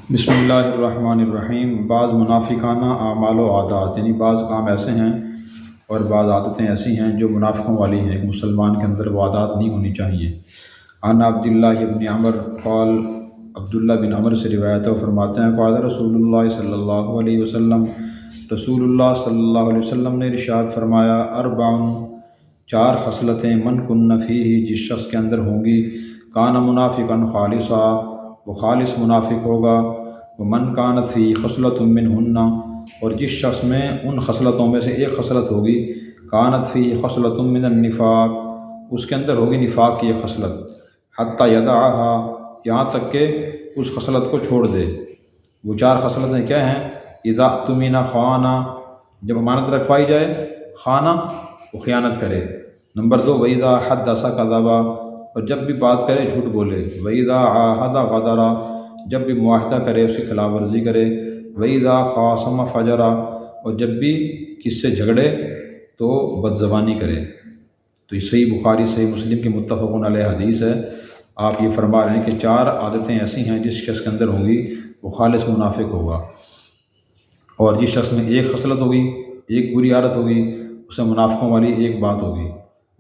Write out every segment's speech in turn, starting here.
بسم اللہ الرحمن الرحیم۔ بعض منافقانہ اعمال و عادات، یعنی بعض کام ایسے ہیں اور بعض عادتیں ایسی ہیں جو منافقوں والی ہیں، ایک مسلمان کے اندر وہ عادات نہیں ہونی چاہیے۔ عن عبداللہ بن عمر قال، عبداللہ بن عمر سے روایت ہے، وہ فرماتے ہیں قال رسول اللہ صلی اللہ علیہ وسلم، رسول اللہ صلی اللہ علیہ وسلم نے ارشاد فرمایا، اربع، چار خصلتیں، من کن فیہ، جس شخص کے اندر ہوں گی، کان منافقا خالصا، وہ خالص منافق ہوگا، ومن کانت فی خصلۃ منہن، اور جس شخص میں ان خصلتوں میں سے ایک خصلت ہوگی، کانت فی خصلۃ من النفاق، اس کے اندر ہوگی نفاق کی ایک خصلت، حتی یدعھا، یہاں تک کہ اس خصلت کو چھوڑ دے۔ وہ چار خصلتیں کیا ہیں؟ اذا اؤتمن خان، جب امانت رکھوائی جائے، خانہ، وہ خیانت کرے۔ نمبر 2، وَإِذَا حَدَّثَ كَذَبَ، اور جب بھی بات کرے جھوٹ بولے۔ وَإِذَا عَاهَدَ غَدَرَ، جب بھی معاہدہ کرے اس کی خلاف ورزی کرے۔ وَإِذَا خَاصَمَ فَجَرَ، اور جب بھی کس سے جھگڑے تو بد زبانی کرے۔ تو یہ صحیح بخاری صحیح مسلم کی متفق علیہ حدیث ہے۔ آپ یہ فرما رہے ہیں کہ چار عادتیں ایسی ہیں جس شخص کے اندر ہوں گی وہ خالص منافق ہوگا، اور جس شخص میں ایک خصلت ہوگی، ایک بری عادت ہوگی، اس میں منافقوں والی ایک بات ہوگی۔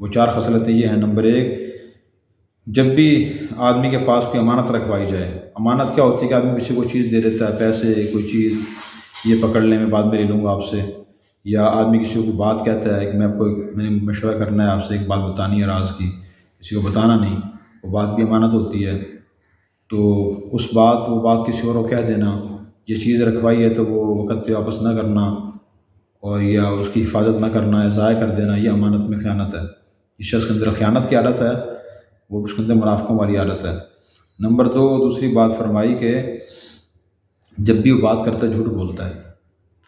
وہ چار خصلتیں یہ ہیں۔ نمبر 1، جب بھی آدمی کے پاس کوئی امانت رکھوائی جائے، امانت کیا ہوتی ہے کہ آدمی کسی کو چیز دے دیتا ہے، پیسے، کوئی چیز، یہ پکڑ لیں میں بعد میں لے لوں گا آپ سے، یا آدمی کسی کو بات کہتا ہے کہ میں نے مشورہ کرنا ہے آپ سے، ایک بات بتانی ہے راز کی، کسی کو بتانا نہیں، وہ بات بھی امانت ہوتی ہے۔ تو وہ بات کسی اور کو کہہ دینا، یہ چیز رکھوائی ہے تو وہ وقت پہ واپس نہ کرنا، اور یا اس کی حفاظت نہ کرنا ہے، ضائع کر دینا، یہ امانت میں خیانت ہے۔ اس شخص کے اندر خیانت کی عادت ہے، وہ اس کے اندر منافقوں والی عادت ہے۔ نمبر 2، دوسری بات فرمائی کہ جب بھی وہ بات کرتا ہے جھوٹ بولتا ہے،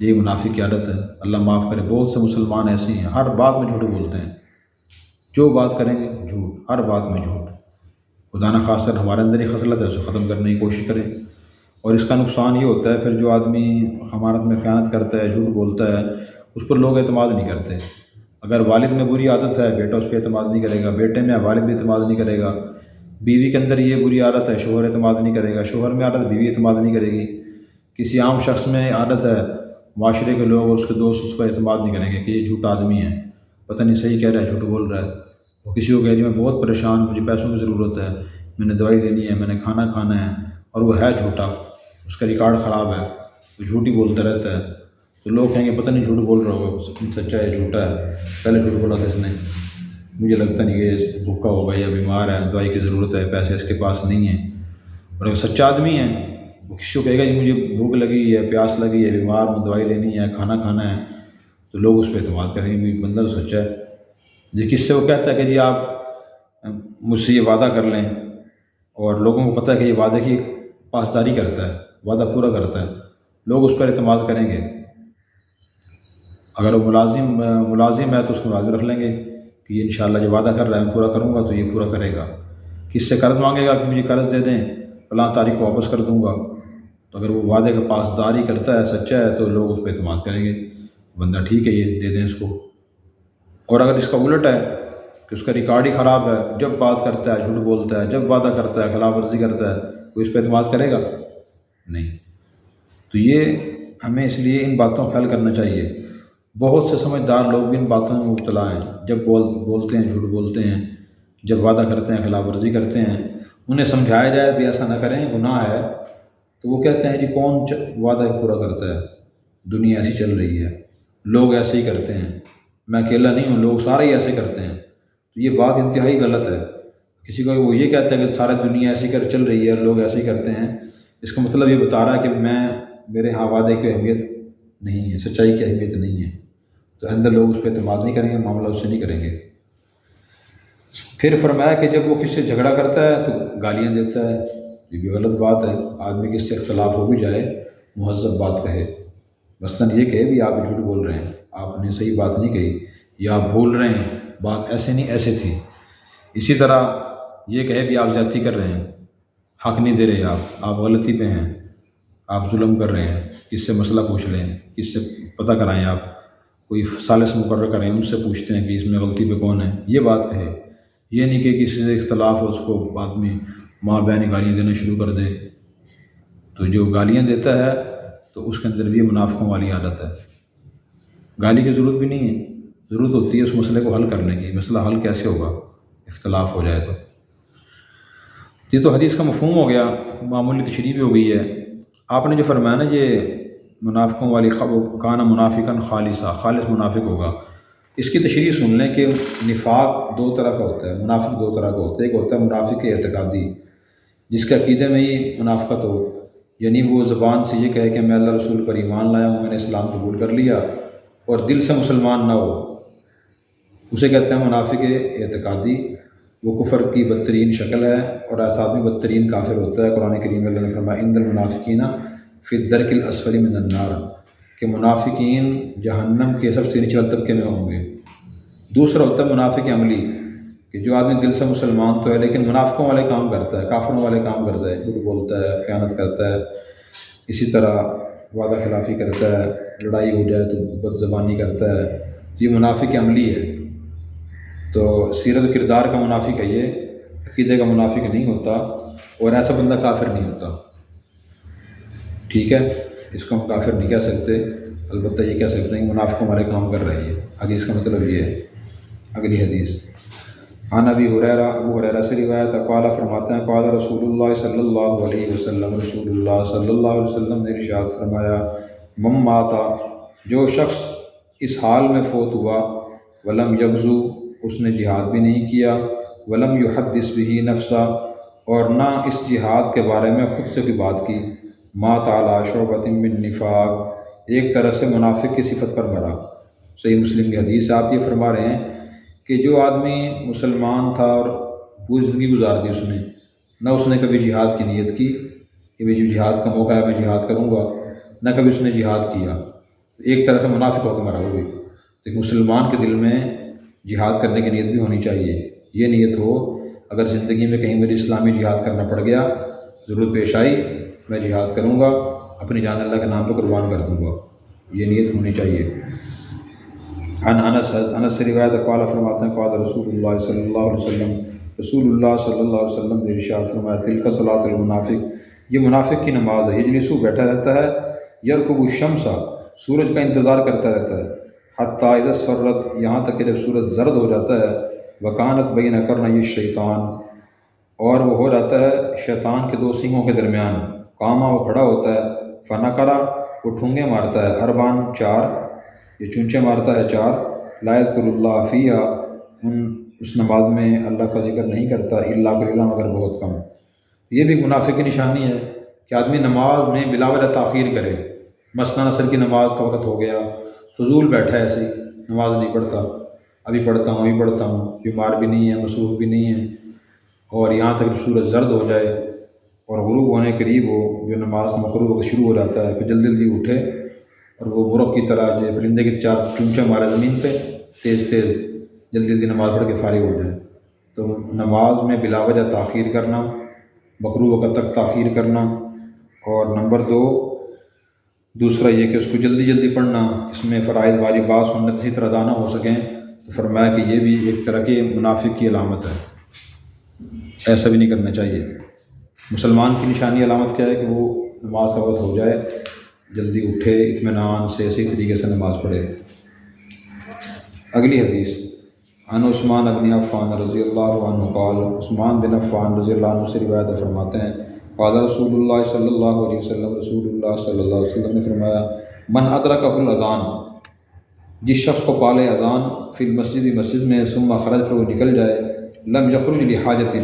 یہی منافق کی عادت ہے۔ اللہ معاف کرے، بہت سے مسلمان ایسے ہیں ہر بات میں جھوٹ بولتے ہیں، جو بات کریں گے جھوٹ، ہر بات میں جھوٹ۔ خدا نخواستہ ہمارے اندر ہی خصلت ہے، اسے ختم کرنے کی کوشش کریں۔ اور اس کا نقصان یہ ہوتا ہے پھر جو آدمی امانت میں خیانت کرتا ہے، جھوٹ بولتا ہے، اس پر لوگ اعتماد نہیں کرتے۔ اگر والد میں بری عادت ہے، بیٹا اس پہ اعتماد نہیں کرے گا، بیٹے میں والد بھی اعتماد نہیں کرے گا، بیوی کے اندر یہ بری عادت ہے، شوہر اعتماد نہیں کرے گا، شوہر میں عادت، بیوی اعتماد نہیں کرے گی۔ کسی عام شخص میں عادت ہے، معاشرے کے لوگ اور اس کے دوست اس پر اعتماد نہیں کریں گے کہ یہ جھوٹا آدمی ہے، پتہ نہیں صحیح کہہ رہا ہے، جھوٹ بول رہا ہے۔ وہ کسی کو کہے جی میں بہت پریشان، مجھے پیسوں کی ضرورت ہے، میں نے دوائی لینی ہے، میں نے کھانا کھانا ہے، اور وہ ہے جھوٹا، اس کا ریکارڈ خراب ہے، وہ جھوٹ ہی بولتا رہتا ہے، تو لوگ کہیں گے پتہ نہیں جھوٹ بول رہا ہوگا، سچا ہے جھوٹا ہے، پہلے جھوٹ بولا تھا اس نے، مجھے لگتا نہیں کہ بھوکا ہوگا یا بیمار ہے، دوائی کی ضرورت ہے، پیسے اس کے پاس نہیں ہیں۔ اور اگر سچا آدمی ہے، وہ کسی کو کہے گا جی مجھے بھوک لگی ہے، پیاس لگی ہے، بیمار ہوں، دوائی لینی ہے، کھانا کھانا ہے، تو لوگ اس پہ اعتماد کریں گے، بھی بندہ تو سچا ہے۔ جی کس سے وہ کہتا ہے کہ جی آپ مجھ سے یہ وعدہ کر لیں، اور لوگوں کو پتہ ہے کہ یہ وعدے کی پاسداری کرتا ہے، وعدہ پورا کرتا ہے، لوگ اس پر اعتماد کریں گے۔ اگر وہ ملازم ہے تو اس کو ملازم رکھ لیں گے کہ یہ انشاءاللہ جو وعدہ کر رہا ہے میں پورا کروں گا تو یہ پورا کرے گا۔ کس سے قرض مانگے گا کہ مجھے قرض دے دیں، فلاں تاریخ کو واپس کر دوں گا، تو اگر وہ وعدے کا پاسداری کرتا ہے، سچا ہے، تو لوگ اس پہ اعتماد کریں گے، بندہ ٹھیک ہے یہ دے دیں اس کو۔ اور اگر اس کا الٹ ہے کہ اس کا ریکارڈ ہی خراب ہے، جب بات کرتا ہے جھوٹ بولتا ہے، جب وعدہ کرتا ہے خلاف ورزی کرتا ہے، کوئی اس پہ اعتماد کرے گا نہیں۔ تو یہ ہمیں اس لیے ان باتوں کا خیال کرنا چاہیے۔ بہت سے سمجھدار لوگ بھی ان باتوں میں مبتلا ہیں، جب بولتے ہیں جھوٹ بولتے ہیں، جب وعدہ کرتے ہیں خلاف ورزی کرتے ہیں، انہیں سمجھایا جائے بھی ایسا نہ کریں، گناہ ہے، تو وہ کہتے ہیں جی کون وعدہ پورا کرتا ہے، دنیا ایسی چل رہی ہے، لوگ ایسے ہی کرتے ہیں، میں اکیلا نہیں ہوں، لوگ سارے ہی ایسے کرتے ہیں۔ تو یہ بات انتہائی غلط ہے۔ کسی کو وہ یہ کہتا ہے کہ سارا دنیا ایسی چل رہی ہے، لوگ ایسے ہی کرتے ہیں، اس کا مطلب یہ بتا رہا ہے کہ میرے ہاں وعدے کی اہمیت نہیں ہے، سچائی کی اہمیت نہیں ہے، تو اندر لوگ اس پہ اعتماد نہیں کریں گے، معاملہ اس سے نہیں کریں گے۔ پھر فرمایا کہ جب وہ کسی سے جھگڑا کرتا ہے تو گالیاں دیتا ہے، یہ بھی غلط بات ہے۔ آدمی کس سے اختلاف ہو بھی جائے، مہذب بات کہے، مثلاً یہ کہے بھی آپ جھوٹ بول رہے ہیں، آپ نے صحیح بات نہیں کہی، یا آپ بھول رہے ہیں، بات ایسے نہیں ایسے تھی۔ اسی طرح یہ کہے بھی آپ زیادتی کر رہے ہیں، حق نہیں دے رہے، آپ غلطی پہ ہیں، آپ ظلم کر رہے ہیں، کس سے مسئلہ پوچھ لیں، کس سے پتہ کرائیں، آپ کوئی ثالث مقرر کریں، ان سے پوچھتے ہیں کہ اس میں غلطی پہ کون ہے، یہ بات کہے۔ یہ نہیں کہ کسی سے اختلاف ہو اس کو بعد میں ماں بہن گالیاں دینا شروع کر دے۔ تو جو گالیاں دیتا ہے تو اس کے اندر بھی منافقوں والی عادت ہے۔ گالی کی ضرورت بھی نہیں ہے، ضرورت ہوتی ہے اس مسئلے کو حل کرنے کی۔ مسئلہ حل کیسے ہوگا؟ اختلاف ہو جائے تو یہ تو حدیث کا مفہوم ہو گیا، معمولی تشریح بھی ہو گئی ہے۔ آپ نے جو فرمایا نا یہ منافقوں والی کانا منافقاً خالصا، خالص منافق ہوگا، اس کی تشریح سن لیں کہ نفاق دو طرح کا ہوتا ہے، منافق دو طرح کا ہوتا ہے۔ ایک ہوتا ہے منافق اعتقادی، جس کے عقیدے میں ہی منافقت ہو، یعنی وہ زبان سے یہ کہے کہ میں اللہ رسول پر ایمان لایا ہوں، میں نے اسلام قبول کر لیا، اور دل سے مسلمان نہ ہو، اسے کہتے ہیں منافق اعتقادی۔ وہ کفر کی بدترین شکل ہے، اور ایسا آدمی بدترین کافر ہوتا ہے۔ قرآن کریم میں اللہ نے فرمایا ان المنافقین فی الدرک الاسفل من النار، کہ منافقین جہنم کے سب سے نچلے طبقے میں ہوں گے۔ دوسرا ہوتا ہے منافق عملی، کہ جو آدمی دل سے مسلمان تو ہے لیکن منافقوں والے کام کرتا ہے، کافروں والے کام کرتا ہے، جھوٹ بولتا ہے، خیانت کرتا ہے، اسی طرح وعدہ خلافی کرتا ہے، لڑائی ہو جائے تو بد زبانی کرتا ہے، یہ منافق عملی ہے۔ تو سیرت و کردار کا منافق ہے یہ، عقیدے کا منافق نہیں ہوتا، اور ایسا بندہ کافر نہیں ہوتا، ٹھیک ہے؟ اس کو ہم کافر نہیں کہہ سکتے، البتہ یہ کہہ سکتے ہیں کہ منافقوں والے کام کر رہی ہے۔ حدیث کا مطلب یہ ہے۔ اگلی حدیث عن ابی ہریرہ، ابو ہریرہ سے روایت ہے، قال فرماتے ہیں قال رسول اللہ صلی اللہ علیہ وسلم، رسول اللہ صلی اللہ علیہ وسلم نے ارشاد فرمایا من ماتا، جو شخص اس حال میں فوت ہوا، ولم یغزو، اس نے جہاد بھی نہیں کیا، ولم یحدث به نفسا، اور نہ اس جہاد کے بارے میں خود سے کوئی بات کی، مات علی شعبۃ من نفاق، ایک طرح سے منافق کی صفت پر مرا۔ صحیح مسلم کی حدیث آپ یہ فرما رہے ہیں کہ جو آدمی مسلمان تھا اور پوری زندگی گزار دی اس نے، نہ اس نے کبھی جہاد کی نیت کی کہ جو جہاد کا موقع ہے میں جہاد کروں گا، نہ کبھی اس نے جہاد کیا، ایک طرح سے منافق ہو کے مرا وہ بھی۔ لیکن مسلمان کے دل میں جہاد کرنے کی نیت بھی ہونی چاہیے، یہ نیت ہو اگر زندگی میں کہیں مجھے اسلامی جہاد کرنا پڑ گیا، ضرورت پیش آئی، میں جہاد کروں گا، اپنی جان اللہ کے نام پہ قربان کر دوں گا، یہ نیت ہونی چاہیے۔ انس سے روایت قال فرماتے ہیں قال رسول اللہ صلی اللہ علیہ وسلم، رسول اللہ صلی اللہ علیہ وسلم نے ارشاد فرمایا تلک صلاۃ المنافق، یہ منافق کی نماز ہے، یجلسو بیٹھا رہتا ہے، یرقب الشمس، سورج کا انتظار کرتا رہتا ہے، حتی اذا اصفرت، یہاں تک کہ جب سورج زرد ہو جاتا ہے، وکانت بین قرنی الشیطان، اور وہ ہو جاتا ہے شیطان کے دو سینگوں کے درمیان، قاما، وہ کھڑا ہوتا ہے، فنقرا، وہ ٹھونگے مارتا ہے، اربان، چار، یہ چونچے مارتا ہے چار، لا یذکر اللہ فیہا، اس نماز میں اللہ کا ذکر نہیں کرتا، الا قلیلا، مگر بہت کم۔ یہ بھی منافق کی نشانی ہے کہ آدمی نماز میں بلا وجہ تاخیر کرے، مثلاً عصر کی نماز کا وقت ہو گیا، فضول بیٹھا ہے ایسے ہی، نماز نہیں پڑھتا، ابھی پڑھتا ہوں، بیمار بھی نہیں ہے، مصروف بھی نہیں ہے، اور یہاں تک سورج زرد ہو جائے اور غروب ہونے قریب ہو، جو نماز کا مقروض وقت شروع ہو جاتا ہے، پھر جلدی جلدی اٹھے اور وہ مرغ کی طرح جو پرندے کے چار چونچے مارے زمین پہ، تیز جلدی جلدی نماز پڑھ کے فارغ ہو جائے۔ تو نماز میں بلا وجہ تاخیر کرنا، مقروض وقت تک تاخیر کرنا، اور نمبر دوسرا یہ کہ اس کو جلدی جلدی پڑھنا، اس میں فرائض واجبات سنت اسی طرح ادا نہ ہو سکیں، تو فرمایا کہ یہ بھی ایک طرح کی منافق کی علامت ہے، ایسا بھی نہیں کرنا چاہیے۔ مسلمان کی نشانی علامت کیا ہے کہ وہ نماز کا وقت ہو جائے، جلدی اٹھے، اطمینان سے صحیح طریقے سے نماز پڑھے۔ اگلی حدیث عن عثمان بن عفان رضی اللہ عنہ قال، عثمان بن عفان رضی اللہ عنہ سے روایت فرماتے ہیں قال رسول اللہ صلی اللہ علیہ وسلم، رسول اللہ صلی اللہ علیہ وسلم نے فرمایا من ادرکہ الاذان، جس شخص کو پالے اذان، فی المسجد، مسجد میں، ثم خرج، پر وہ نکل جائے، لم یخرج لحاجۃ،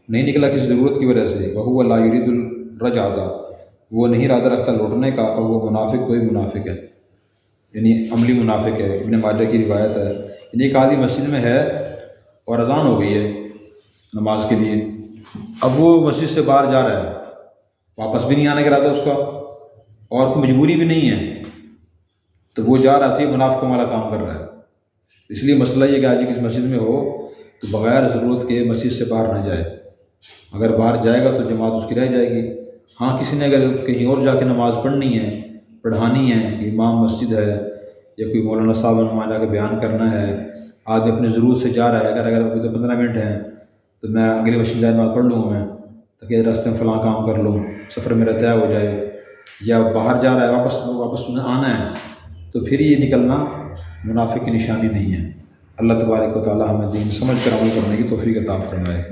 نہیں نکلا کسی ضرورت کی وجہ سے، وہو لا یرید الرجعۃ، وہ نہیں ارادہ رکھتا لوٹنے کا، فہو منافق، کوئی منافق ہے، یعنی عملی منافق ہے۔ ابن ماجہ کی روایت ہے، یعنی ایک آدمی مسجد میں ہے اور اذان ہو گئی ہے نماز کے لیے، اب وہ مسجد سے باہر جا رہا ہے، واپس بھی نہیں آنے کا ارادہ اس کا، اور کوئی مجبوری بھی نہیں ہے، تو وہ جا رہا تھا، منافقوں والا کام کر رہا ہے۔ اس لیے مسئلہ یہ کہ آج کسی مسجد میں ہو تو بغیر ضرورت کے مسجد سے باہر نہ جائے، اگر باہر جائے گا تو جماعت اس کی رہ جائے گی۔ ہاں کسی نے اگر کہیں اور جا کے نماز پڑھنی ہے، پڑھانی ہے، کہ امام مسجد ہے یا کوئی مولانا صاحب نمائندہ کا بیان کرنا ہے، آدمی اپنی ضرورت سے جا رہا ہے، اگر ابھی تو 15 منٹ ہیں تو میں اگلی مسجد جائے نماز پڑھ لوں گا میں، تاکہ راستے میں فلاں کام کر لوں، سفر میرا طے ہو جائے، یا باہر جا رہا ہے واپس آنا ہے، تو پھر یہ نکلنا منافق کی نشانی نہیں ہے۔ اللہ تبارک و تعالی ہمیں دین سمجھ کر عمل کرنے کی توفیق عطا فرمائے۔